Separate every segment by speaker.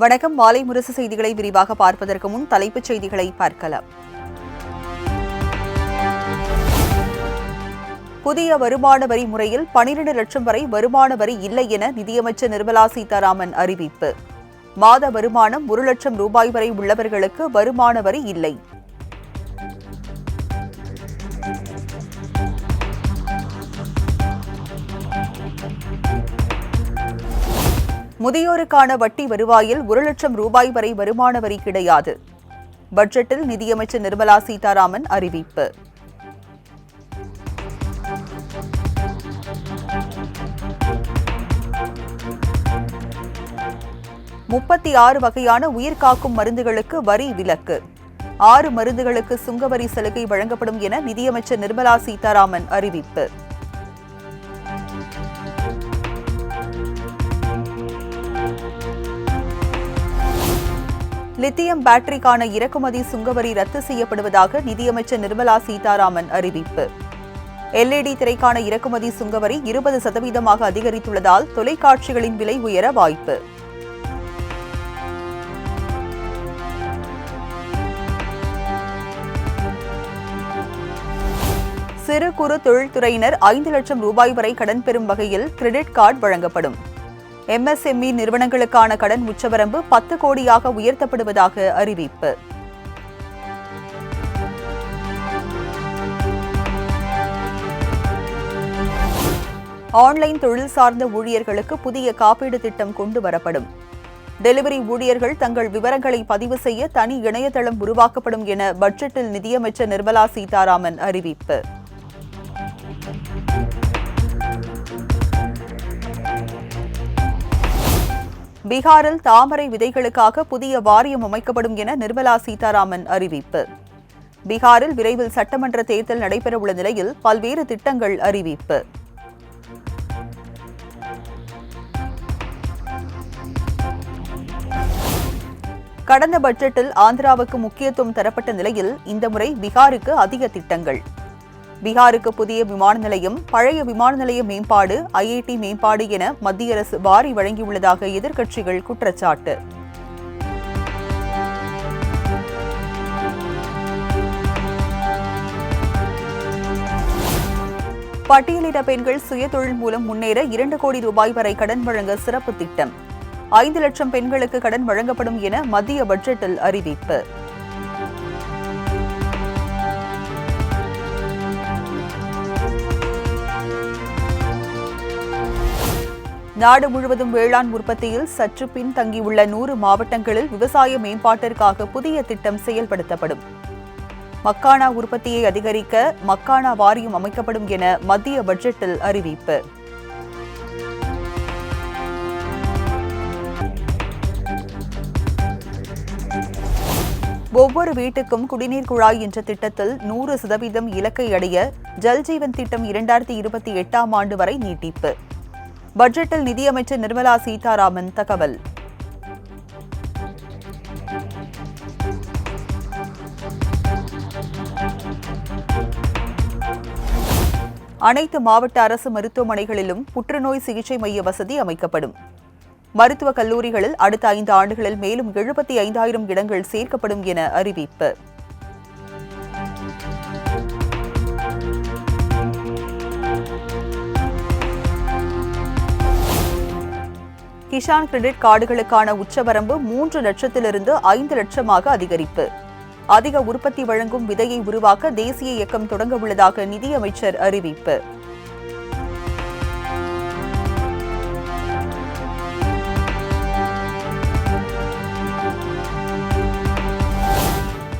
Speaker 1: வணக்கம். மாலை முரசு செய்திகளை விரிவாக பார்ப்பதற்கு முன் தலைப்புச் செய்திகளை பார்க்கலாம். புதிய வருமான வரி முறையில் 12 லட்சம் வரை வருமான வரி இல்லை என நிதியமைச்சர் நிர்மலா சீதாராமன் அறிவிப்பு. மாத வருமானம் 1 லட்சம் ரூபாய் வரை உள்ளவர்களுக்கு வருமான வரி இல்லை. முதியோருக்கான வட்டி வருவாயில் 1 லட்சம் ரூபாய் வரை வருமான வரி கிடையாது. பட்ஜெட்டில் நிதியமைச்சர் நிர்மலா சீதாராமன் அறிவிப்பு. முப்பத்தி 6 வகையான உயிர்காக்கும் மருந்துகளுக்கு வரி விலக்கு. 6 மருந்துகளுக்கு சுங்கவரி சலுகை வழங்கப்படும் என நிதியமைச்சர் நிர்மலா சீதாராமன் அறிவிப்பு. லித்தியம் பேட்டரிக்கான இறக்குமதி சுங்கவரி ரத்து செய்யப்படுவதாக நிதியமைச்சர் நிர்மலா சீதாராமன் அறிவிப்பு. LED திரைக்கான இறக்குமதி சுங்கவரி 20% அதிகரித்துள்ளதால் தொலைக்காட்சிகளின் விலை உயர வாய்ப்பு. சிறு குறு தொழில்துறையினர் 5 லட்சம் ரூபாய் வரை கடன் பெறும் வகையில் கிரெடிட் கார்டு வழங்கப்படும். MSME நிறுவனங்களுக்கான கடன் உச்சவரம்பு 10 கோடியாக உயர்த்தப்படுவதாக அறிவிப்பு. ஆன்லைன் தொழில் சார்ந்த ஊழியர்களுக்கு புதிய காப்பீடு திட்டம் கொண்டு வரப்படும். டெலிவரி ஊழியர்கள் தங்கள் விவரங்களை பதிவு செய்ய தனி இணையதளம் உருவாக்கப்படும் என பட்ஜெட்டில் நிதியமைச்சர் நிர்மலா சீதாராமன் அறிவிப்பு. பீகாரில் தாமரை விதைகளுக்காக புதிய வாரியம் அமைக்கப்படும் என நிர்மலா சீதாராமன் அறிவிப்பு. பீகாரில் விரைவில் சட்டமன்ற தேர்தல் நடைபெறவுள்ள நிலையில் பல்வேறு திட்டங்கள் அறிவிப்பு. கடந்த பட்ஜெட்டில் ஆந்திராவுக்கு முக்கியத்துவம் தரப்பட்ட நிலையில் இந்த முறை பீகாருக்கு அதிக திட்டங்கள். பீகாருக்கு புதிய விமான நிலையம், பழைய விமான நிலைய மேம்பாடு, IIT மேம்பாடு என மத்திய அரசு வாரி வழங்கியுள்ளதாக எதிர்க்கட்சிகள் குற்றச்சாட்டு. பட்டியலிட பெண்கள் சுயதொழில் மூலம் முன்னேற 2 கோடி ரூபாய் வரை கடன் வழங்க சிறப்பு திட்டம். 5 லட்சம் பெண்களுக்கு கடன் வழங்கப்படும் என மத்திய பட்ஜெட்டில் அறிவிப்பு. நாடு முழுவதும் வேளாண் உற்பத்தியில் சற்று பின்தங்கியுள்ள 100 மாவட்டங்களில் விவசாய மேம்பாட்டிற்காக புதிய திட்டம் செயல்படுத்தப்படும். மக்கானா உற்பத்தியை அதிகரிக்க மக்கானா வாரியம் அமைக்கப்படும் என மத்திய பட்ஜெட்டில் அறிவிப்பு. ஒவ்வொரு வீட்டுக்கும் குடிநீர் குழாய் என்ற திட்டத்தில் 100% இலக்கை அடைய ஜல்ஜீவன் திட்டம் 2028ஆம் ஆண்டு வரை நீட்டிப்பு. பட்ஜெட்டில் நிதியமைச்சர் நிர்மலா சீதாராமன் தகவல். அனைத்து மாவட்ட அரசு மருத்துவமனைகளிலும் புற்றுநோய் சிகிச்சை மைய வசதி அமைக்கப்படும். மருத்துவக் கல்லூரிகளில் அடுத்த 5 ஆண்டுகளில் மேலும் 75,000 இடங்கள் சேர்க்கப்படும் என அறிவிப்பு. கிஷான் கிரெடிட் கார்டுகளுக்கான உச்சவரம்பு 3 லட்சத்திலிருந்து 5 லட்சமாக அதிகரிப்பு. அதிக உற்பத்தி வழங்கும் விதையை உருவாக்க தேசிய இயக்கம் தொடங்க உள்ளதாக நிதியமைச்சர் அறிவிப்பு.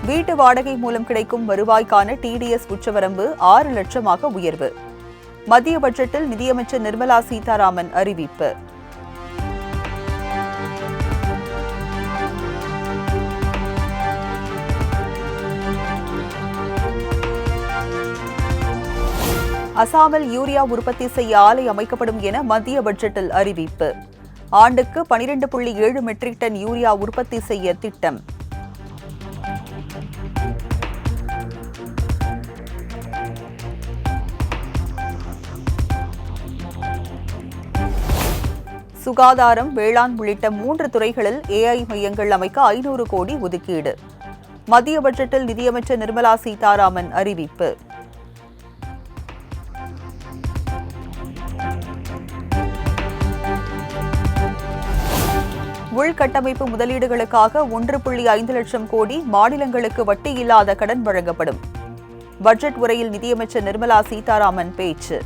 Speaker 1: வீட்டு வாடகை மூலம் கிடைக்கும் வருவாய்க்கான TDS உச்சவரம்பு 6 லட்சமாக உயர்வு. மத்திய பட்ஜெட்டில் நிதியமைச்சர் நிர்மலா சீதாராமன் அறிவிப்பு. அசாமில் யூரியா உற்பத்தி செய்ய ஆலை அமைக்கப்படும் என மத்திய பட்ஜெட்டில் அறிவிப்பு. ஆண்டுக்கு 12.7 மெட்ரிக் டன் யூரியா உற்பத்தி செய்ய திட்டம். சுகாதாரம், வேளாண் உள்ளிட்ட 3 துறைகளில் AI மையங்கள் அமைக்க 500 கோடி ஒதுக்கீடு. மத்திய பட்ஜெட்டில் நிதியமைச்சர் நிர்மலா சீதாராமன் அறிவிப்பு. உள்கட்டமைப்பு முதலீடுகளுக்காக 1.5 லட்சம் கோடி மாநிலங்களுக்கு வட்டி இல்லாத கடன் வழங்கப்படும். பட்ஜெட் உரையில் நிதியமைச்சர் நிர்மலா சீதாராமன் பேச்சு.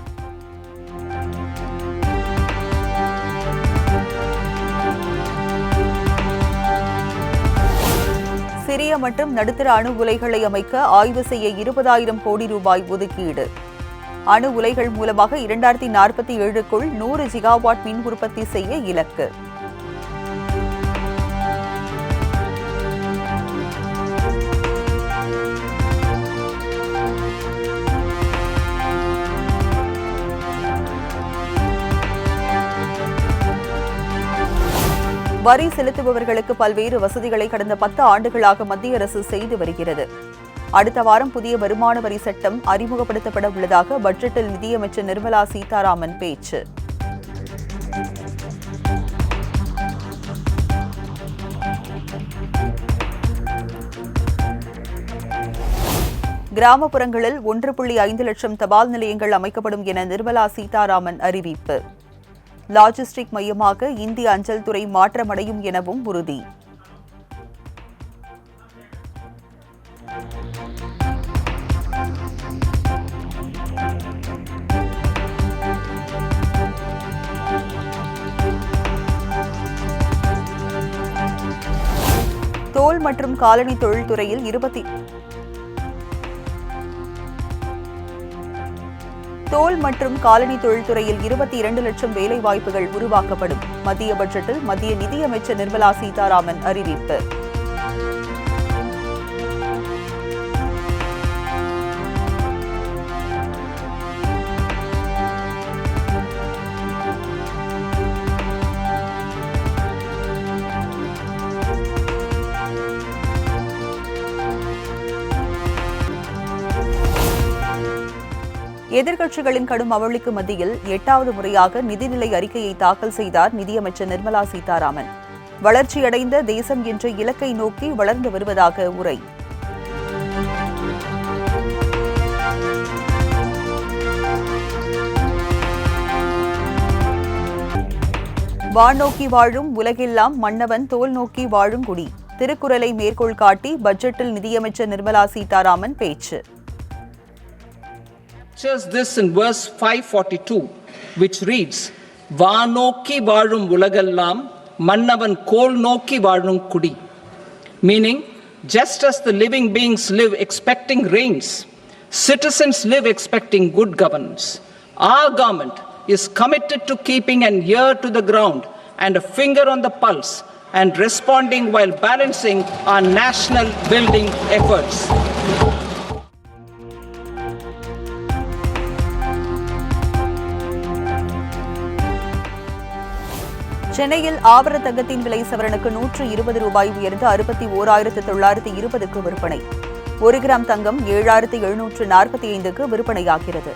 Speaker 1: சிறிய மற்றும் நடுத்தர அணு உலைகளை அமைக்க ஆய்வு செய்ய 20,000 கோடி ரூபாய் ஒதுக்கீடு. அணு உலைகள் மூலமாக 2047க்குள் 100 ஜிகாவாட் மின் உற்பத்தி செய்ய இலக்கு. வரி செலுத்துபவர்களுக்கு பல்வேறு வசதிகளை கடந்த 10 ஆண்டுகளாக மத்திய அரசு செய்து வருகிறது. அடுத்த வாரம் புதிய வருமான வரி சட்டம் அறிமுகப்படுத்தப்பட உள்ளதாக பட்ஜெட்டில் நிதியமைச்சர் நிர்மலா சீதாராமன் பேச்சு. கிராமப்புறங்களில் 1.5 லட்சம் தபால் நிலையங்கள் அமைக்கப்படும் என நிர்மலா சீதாராமன் அறிவிப்பு. லாஜிஸ்டிக் மையமாக இந்திய அஞ்சல் துறை மாற்றமடையும் எனவும் உறுதி. தோல் மற்றும் காலணி தொழில்துறையில் 22 லட்சம் வேலை வாய்ப்புகள் உருவாக்கப்படும். மத்திய பட்ஜெட்டில் மத்திய நிதியமைச்சர் நிர்மலா சீதாராமன் அறிவிப்பு. எதிர்க்கட்சிகளின் கடும் அவளிக்கு மத்தியில் 8வது முறையாக நிதிநிலை அறிக்கையை தாக்கல் செய்தார் நிதியமைச்சர் நிர்மலா சீதாராமன். வளர்ச்சியடைந்த தேசம் என்ற இலக்கை நோக்கி வளர்ந்து வருவதாக உரை. வானோக்கி வாழும் உலகெல்லாம் மன்னவன் தோல் நோக்கி வாழும் குடி. திருக்குறளை மேற்கோள் காட்டி பட்ஜெட்டில் நிதியமைச்சர் நிர்மலா சீதாராமன் பேச்சு.
Speaker 2: This in verse 542, which reads, "Vaanokki vaazhum ulagallam, mannavan kol nokki vaazhum kudi," meaning, just as the living beings live expecting rains, citizens live expecting good governance. Our government is committed to keeping an ear to the ground and a finger on the pulse and responding while balancing our national building efforts.
Speaker 1: சென்னையில் ஆபர தங்கத்தின் விலை சவரனுக்கு 120 ரூபாய் உயர்ந்து 61,920க்கு விற்பனை. 1 gram தங்கம் 7,745க்கு விற்பனையாகிறது.